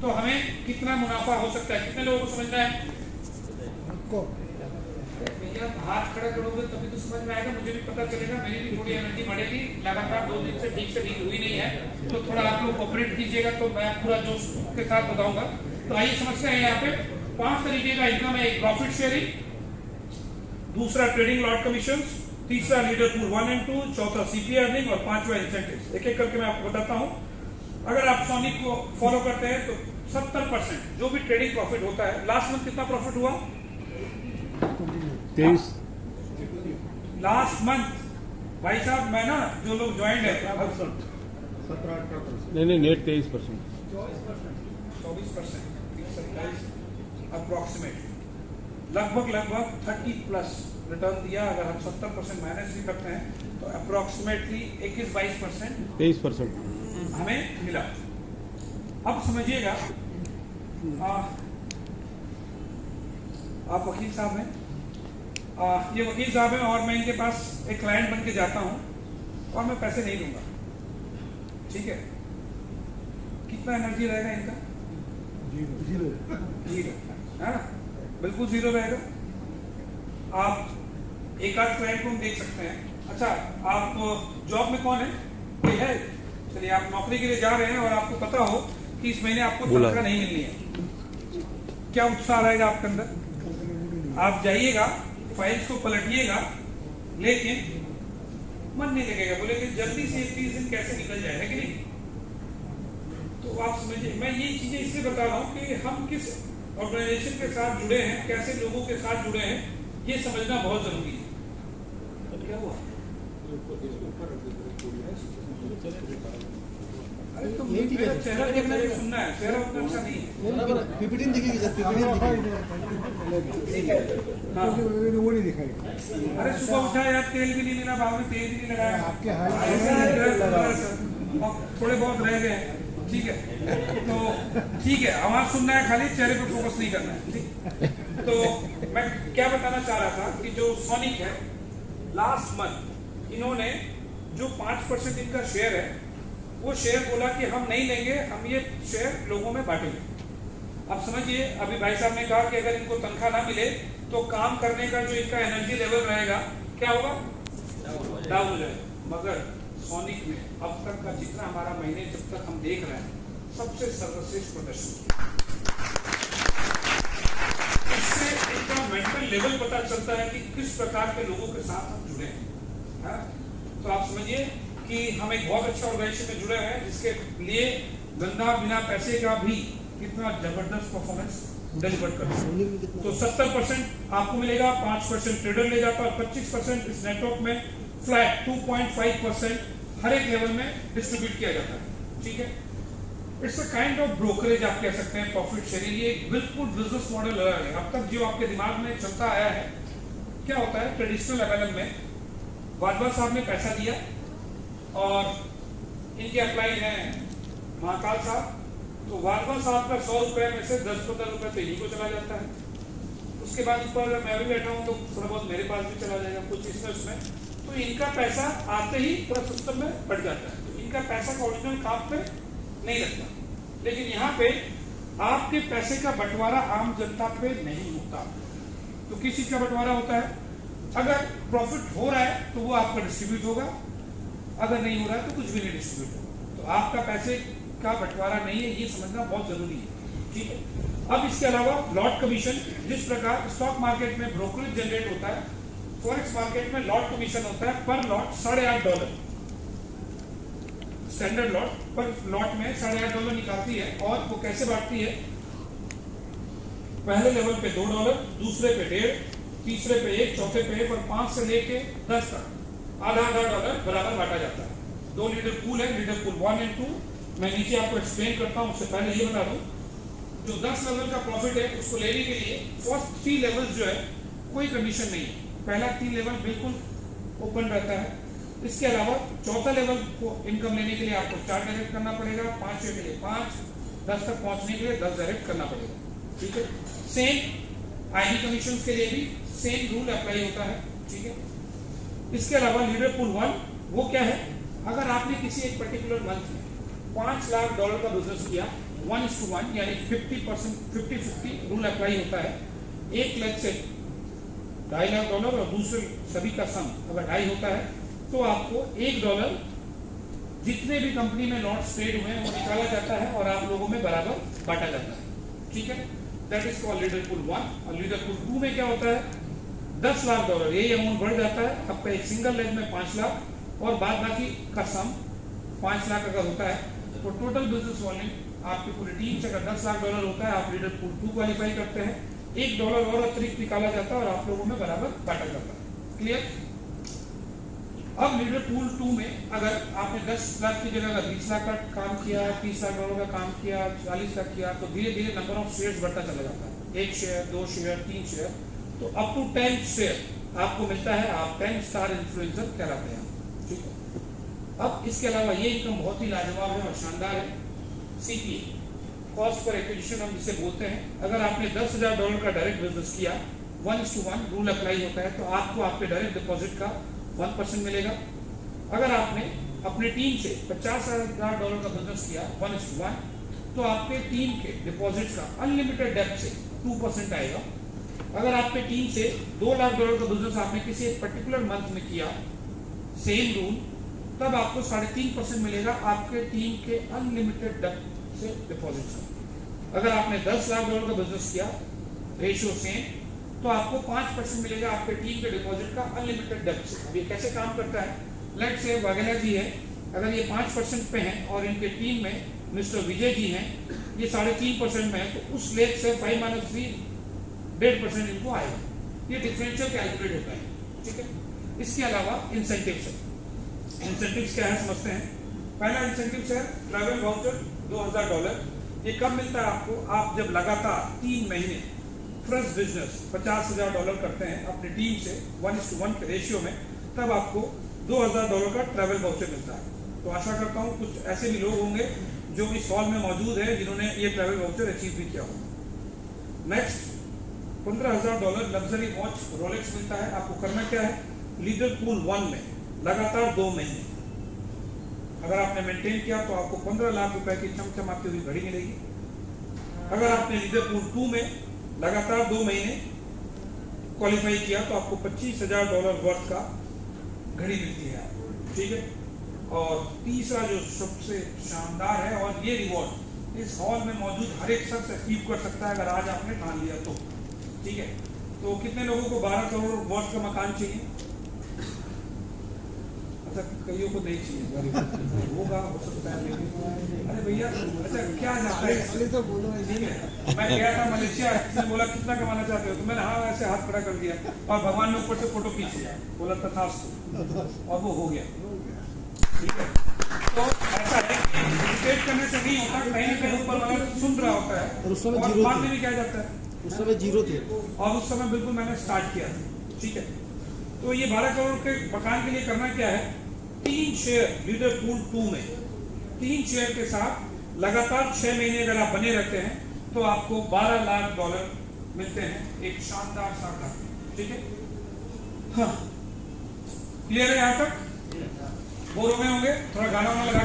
तो हमें कितना मुनाफा हो सकता है, कितने लोगों को समझना है? भैया हाथ खड़ा करोगे तभी तो समझ में आएगा, मुझे भी पता चलेगा, मेरी भी थोड़ी एनर्जी बढ़ेगी। लगातार 2 दिन से ठीक से डील हुई नहीं है, तो थोड़ा आप लोग कोऑपरेट कीजिएगा तो मैं पूरा जोश के साथ बताऊंगा। तो आइए समझते हैं। यहाँ पे 5 तरीके का इनकम है। एक प्रॉफिट शेयरिंग, दूसरा ट्रेडिंग लॉट कमीशन, तीसरा लीडर पूल 1 और 2, चौथा सीपी अर्निंग और पांचवा इंसेंटिव। एक एक करके मैं आपको बताता हूँ। अगर आप सोनिक को फॉलो करते हैं तो 70% जो भी ट्रेडिंग प्रॉफिट होता है, लास्ट मंथ कितना प्रॉफिट हुआ? 23। लास्ट मंथ भाई साहब, मैं ना जो लोग ज्वाइंट है 17-18%। नहीं नेट 23%। 24% अप्रोक्सीमेट, लगभग 30+ रिटर्न दिया। अगर हम 70% माइनस भी करते हैं तो अप्रोक्सीमेटली 21-22% 23% हमें मिला। अब समझिएगा, आप वकील साहब हैं, ये वकील साहब हैं और मैं इनके पास एक क्लाइंट बन के जाता हूं और मैं पैसे नहीं दूंगा, ठीक है? कितना एनर्जी रहेगा इनका? जीरो है ना, बिल्कुल जीरो रहेगा। आप एक आध क्लाइंट को हम देख सकते हैं। अच्छा, आप जॉब में कौन है? कोई है? चलिए, आप नौकरी के लिए जा रहे हैं और आपको पता हो कि इस महीने आपको तनख्वाह नहीं मिलनी है, क्या उत्साह रहेगा आपके अंदर? आप जाइएगा, फाइल्स को पलटिएगा, लेकिन मन नहीं लगेगा, बोलेंगे जल्दी से 30 दिन कैसे निकल जाए, है कि नहीं? तो आप समझिए, मैं ये चीजें इसलिए बता रहा हूँ कि हम किस ऑर्गेनाइजेशन के साथ जुड़े हैं, कैसे लोगों के साथ जुड़े हैं, ये समझना बहुत जरूरी है। क्या हुआ? अरे तो मेरा चेहरा देखना है, सुनना है, चेहरा उतना अच्छा नहीं है। पीपीटी दिखेगी सर, पीपीटी दिखेगी, वो नहीं दिखाई। अरे सुबह उठा यार, तेल भी नहीं मिला, बाबू ने तेल भी नहीं लगाया, आपके थोड़े बहुत रह गए, ठीक है? तो ठीक है, आवाज सुनना है, खाली चेहरे पे फोकस नहीं करना है, ठीक? तो मैं क्या बताना चाह रहा था कि जो सोनिक है, लास्ट मंथ इन्होंने जो 5% इनका शेयर है, वो शेयर बोला कि हम नहीं लेंगे, हम ये शेयर लोगों में बांटेंगे। अब समझिए, अभी भाई साहब ने कहा कि अगर इनको तनख्वाह ना मिले तो काम करने का जो इनका एनर्जी लेवल रहेगा, क्या होगा? डाउन हो जाएगा। मगर सोनिक में अब तक का जितना हमारा महीने जब तक हम देख रहे हैं, सबसे सर्वश्रेष्ठ प्रदर्शन, इससे इनका मेंटल लेवल पता चलता है कि किस प्रकार के लोगों के साथ हम जुड़े हैं। तो आप समझिए कि हम एक बहुत अच्छा ऑर्गेनाइजेशन में जुड़े हैं, जिसके लिए गंदा बिना पैसे का भी कितना जबरदस्त परफॉर्मेंस डिलीवर करते हैं। तो 70% आपको मिलेगा, 5% ट्रेडर ले जाता है और 25% इस नेटवर्क में फ्लैट 2.5% हर एक लेवल में डिस्ट्रीब्यूट किया जाता है, ठीक है? It's a kind of brokerage आप कह सकते हैं, प्रॉफिट शेयरिंग। ये बिल्कुल बिजनेस मॉडल है। अब तक जो आपके दिमाग में चलता आया है, क्या होता है ट्रेडिशनल लेवल में, वाडवा साहब ने पैसा दिया और इनके अप्लाई हैं महाकाल साहब, तो वाडवा साहब का 100 रुपए में से 10-15 रुपए तो इन्हीं को चला जाता है। उसके बाद ऊपर मैं भी बैठा हूँ तो थोड़ा बहुत मेरे पास भी चला जाएगा, कुछ इसमें तो इनका पैसा आते ही पूरा सिस्टम में बढ़ जाता है। तो इनका पैसा का ओरिजिनल काम पे नहीं लगता। लेकिन यहाँ पे आपके पैसे का बंटवारा आम जनता पे नहीं होता। तो किस चीज का बंटवारा होता है? अगर प्रॉफिट हो रहा है तो वो आपका डिस्ट्रीब्यूट होगा, अगर नहीं हो रहा है तो कुछ भी नहीं डिस्ट्रीब्यूट होगा। तो आपका पैसे का बंटवारा नहीं है, ये समझना बहुत जरूरी है, ठीक है? अब इसके अलावा लॉट कमीशन, जिस प्रकार स्टॉक मार्केट में ब्रोकरेज जनरेट होता है, फॉरेक्स मार्केट में लॉट कमीशन होता है पर लॉट $8.5। स्टैंडर्ड लॉट पर लॉट में $8.5 निकालती है और वो कैसे बांटती है? पहले लेवल पे $2, दूसरे पे 1.5, तीसरे पे 1, चौथे पे 1 और 5 से लेके 10 तक आधा-आधा डॉलर बराबर बांटा जाता है। 2 लीडर पूल है, लीडर पूल 1 और 2। मैं नीचे आपको एक्सप्लेन करता हूं, उससे पहले ये बता दूं, जो 10 लेवल का प्रॉफिट है उसको लेने के लिए फर्स्ट 3 लेवल्स जो है कोई कंडीशन नहीं है। पहला 3 लेवल बिल्कुल ओपन रहता है। इसके अलावा चौथा लेवल को इनकम लेने के लिए आपको 4 डायरेक्ट करना पड़ेगा, 5वें के लिए 5, 10 तक पहुंचने के लिए 10 डायरेक्ट करना पड़ेगा, ठीक है? सेम आईडी कमीशन के लिए भी सेम रूल अप्लाई होता है, ठीक है? इसके अलावा लीडर पूल 1 वो क्या है? अगर आपने किसी एक पर्टिकुलर मंथ में $5 लाख का बिजनेस किया 1:1 यानी 50% 50-50 रूल अप्लाई होता है। एक लेग से $2.5 लाख और दूसरे सभी का सम अगर 2.5 होता है तो आपको $1 जितने भी कंपनी में नोट्स ट्रेड हुए हैं वो निकाला जाता है और आप लोगों में बराबर बांटा जाता है। ठीक है, that is called leader pool 1। और लीडर पूल 2 में क्या होता है, $10 लाख, यही अमाउंट बढ़ जाता है आपका एक सिंगल लेग में 5 लाख और बाद बाकी का सम 5 लाख अगर होता है तो टोटल बिजनेस वॉल्यूम आपकी पूरी टीम से अगर $10 लाख होता है आप लीडर पूल 2 क्वालिफाई करते हैं। $1 और अतिरिक्त निकाला जाता है और आप लोगों में बराबर बांटा जाता है। क्लियर। अब लीडर पूल 2 में अगर आपने 10 लाख की जगह अगर 20 लाख का काम किया, $30 लाख का काम किया, 40 लाख किया तो धीरे धीरे नंबर ऑफ शेयर्स बढ़ता चला जाता है। 1 शेयर, 2 शेयर, 3 शेयर, तो अप टू 10 शेयर आपको मिलता है। आप 10 स्टार इन्फ्लुएंसर कहलाते हैं। ठीक है। अब इसके अलावा ये इनकम बहुत ही लाजवाब है और शानदार है। CPA, कॉस्ट पर एक्विजिशन हम जिसे बोलते हैं। अगर आपने $10,000 का डायरेक्ट बिजनेस किया, 1:1 रूल अप्लाई होता है तो आपको आपके डायरेक्ट डिपॉजिट का 1% मिलेगा। अगर आपने अपनी टीम से $50,000 का बिजनेस किया 1:1 तो आपके टीम के डिपॉजिट का अनलिमिटेड डेप्थ से 2% आएगा। अगर आपके टीम से $2 लाख का बिजनेस आपने किसी एक पर्टिकुलर मंथ में किया, सेम रूल, तब आपको 3.5% मिलेगा आपके टीम के अनलिमिटेड डेप्थ से डिपॉजिट का। अगर आपने $10 लाख का बिजनेस किया, रेशियो सेम, तो आपको 5% मिलेगा आपके टीम के डिपॉजिट का अनलिमिटेड डेप्थ से। अब ये कैसे काम करता है, लेट्स से वाघेला जी है, अगर ये 5% पे हैं और इनके टीम में मिस्टर विजय जी हैं, ये 3.5% में है, तो उस लेग से 5 - 3 1.5% इनको आएगा। ये डिफरेंशियल कैलकुलेट होता है। ठीक है। इसके अलावा इंसेंटिव्स है। इंसेंटिव्स क्या है समझते हैं। पहला इंसेंटिव्स है ट्रैवल वाउचर $2,000। ये कब मिलता है आपको, आप जब लगातार 3 महीने फ्रेश बिजनेस $50,000 करते हैं अपनी टीम से 1:1 के रेशियो में, तब आपको $2,000 का ट्रैवल वाउचर मिलता है। तो आशा करता हूँ कुछ ऐसे भी लोग होंगे जो इस हॉल में मौजूद है जिन्होंने ये ट्रैवल वाउचर अचीव भी किया होगा। नेक्स्ट, $15,000 लग्जरी वॉच रोलेक्स मिलता है। आपको करना क्या है, लीडर पूल 1 में लगातार 2 महीने अगर आपने मेंटेन किया तो आपको $15 लाख की चमचमाती हुई घड़ी मिलेगी। अगर आपने लीडर पूल 2 में लगातार 2 महीने क्वालिफाई किया तो आपको $25,000 वर्थ का घड़ी मिलती है। ठीक है। और तीसरा जो सबसे शानदार है, और ये रिवॉर्ड इस हॉल में मौजूद हर एक शख्स अचीव कर सकता है अगर आज आपने ठान लिया तो। ठीक है। तो कितने लोगों को 12 करोड़ वर्थ का मकान चाहिए? अच्छा, कईयों को नहीं चाहिए, होगा हो सकता है, लेकिन अरे भैया, अच्छा क्या चाहता है तो बोलो। ठीक है। मैं गया था मलेशिया, किसी ने बोला कितना कमाना चाहते हो, तो मैंने हाँ ऐसे हाथ खड़ा कर दिया और भगवान ने ऊपर से फोटो खींच लिया, बोला तथास्तु, और वो हो गया। ठीक है। तो ऐसा है कि डिबेट करने से नहीं होता, कहीं ना कहीं ऊपर वाला सुन रहा होता है और उस समय और जीरो बाद थे। में भी क्या जाता है, उस समय 0 थे और उस समय बिल्कुल मैंने स्टार्ट किया था। ठीक है। तो ये 12 करोड़ के मकान के लिए करना क्या है, 3 शेयर लीडर पूल 2 में 3 शेयर के साथ लगातार 6 महीने अगर आप बने रहते हैं तो आपको $12 लाख मिलते हैं। एक शानदार सा काम। ठीक है। हाँ, क्लियर है यहाँ तक? बोर हो गए होंगे, थोड़ा गाना वाना लगा